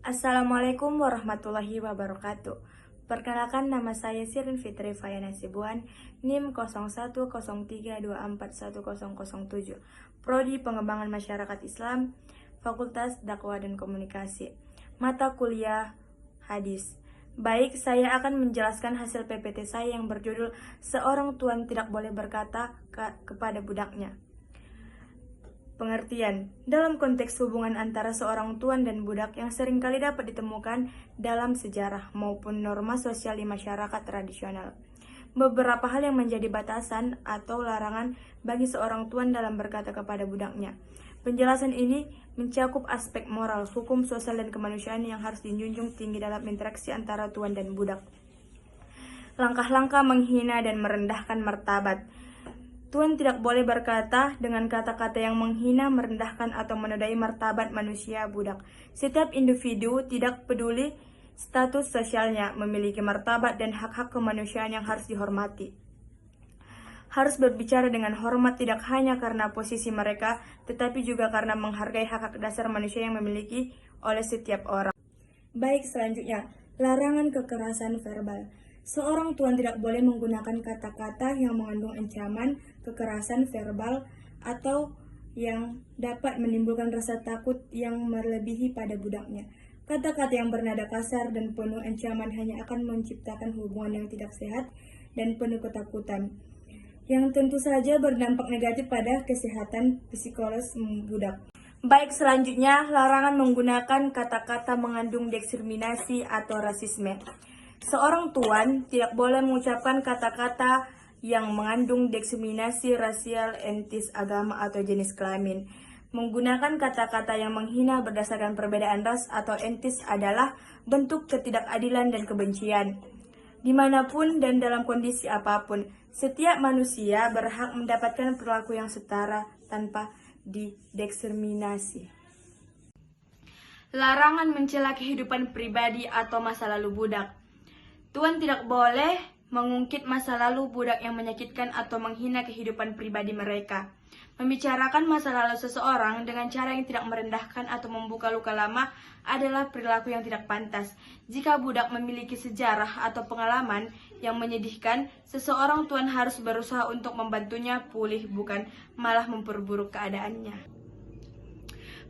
Assalamualaikum warahmatullahi wabarakatuh. Perkenalkan, nama saya Sirin Fitri Fayana Sibuan, NIM 0103241007, Prodi Pengembangan Masyarakat Islam, Fakultas Dakwah dan Komunikasi, mata kuliah Hadis. Baik, saya akan menjelaskan hasil PPT saya yang berjudul Seorang Tuan Tidak Boleh Berkata kepada Budaknya. Pengertian, dalam konteks hubungan antara seorang tuan dan budak yang seringkali dapat ditemukan dalam sejarah maupun norma sosial di masyarakat tradisional. Beberapa hal yang menjadi batasan atau larangan bagi seorang tuan dalam berkata kepada budaknya. Penjelasan ini mencakup aspek moral, hukum, sosial, dan kemanusiaan yang harus dijunjung tinggi dalam interaksi antara tuan dan budak. Langkah-langkah menghina dan merendahkan martabat. Tuan tidak boleh berkata dengan kata-kata yang menghina, merendahkan, atau menodai martabat manusia budak. Setiap individu, tidak peduli status sosialnya, memiliki martabat dan hak-hak kemanusiaan yang harus dihormati. Harus berbicara dengan hormat tidak hanya karena posisi mereka, tetapi juga karena menghargai hak-hak dasar manusia yang memiliki oleh setiap orang. Baik, selanjutnya, larangan kekerasan verbal. Seorang tuan tidak boleh menggunakan kata-kata yang mengandung ancaman, kekerasan verbal, atau yang dapat menimbulkan rasa takut yang melebihi pada budaknya. Kata-kata yang bernada kasar dan penuh ancaman hanya akan menciptakan hubungan yang tidak sehat dan penuh ketakutan, yang tentu saja berdampak negatif pada kesehatan psikologis budak. Baik, selanjutnya, larangan menggunakan kata-kata mengandung diskriminasi atau rasisme. Seorang tuan tidak boleh mengucapkan kata-kata yang mengandung diskriminasi rasial, etnis, agama, atau jenis kelamin. Menggunakan kata-kata yang menghina berdasarkan perbedaan ras atau etnis adalah bentuk ketidakadilan dan kebencian. Dimanapun dan dalam kondisi apapun, setiap manusia berhak mendapatkan perilaku yang setara tanpa didiskriminasi. Larangan mencela kehidupan pribadi atau masa lalu budak. Tuan tidak boleh mengungkit masa lalu budak yang menyakitkan atau menghina kehidupan pribadi mereka. Membicarakan masa lalu seseorang dengan cara yang tidak merendahkan atau membuka luka lama adalah perilaku yang tidak pantas. Jika budak memiliki sejarah atau pengalaman yang menyedihkan, seseorang tuan harus berusaha untuk membantunya pulih, bukan malah memperburuk keadaannya.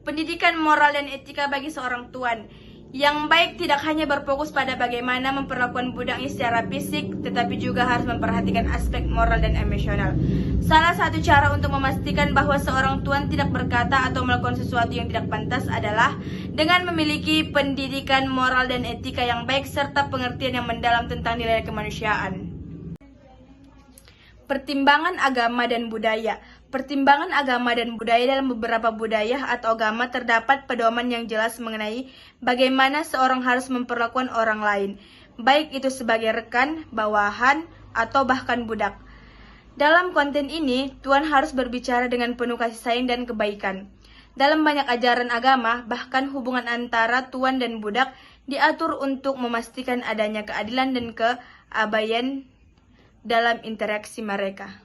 Pendidikan moral dan etika bagi seorang tuan. Yang baik tidak hanya berfokus pada bagaimana memperlakukan budaknya secara fisik, tetapi juga harus memperhatikan aspek moral dan emosional. Salah satu cara untuk memastikan bahwa seorang tuan tidak berkata atau melakukan sesuatu yang tidak pantas adalah dengan memiliki pendidikan moral dan etika yang baik serta pengertian yang mendalam tentang nilai kemanusiaan. Pertimbangan agama dan budaya. Pertimbangan agama dan budaya. Dalam beberapa budaya atau agama terdapat pedoman yang jelas mengenai bagaimana seorang harus memperlakukan orang lain, baik itu sebagai rekan, bawahan, atau bahkan budak. Dalam konten ini, tuan harus berbicara dengan penuh kasih sayang dan kebaikan. Dalam banyak ajaran agama, bahkan hubungan antara tuan dan budak diatur untuk memastikan adanya keadilan dan keabaian dalam interaksi mereka.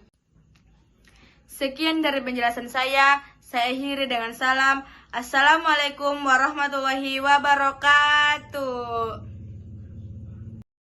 Sekian dari penjelasan saya akhiri dengan salam. Assalamualaikum warahmatullahi wabarakatuh.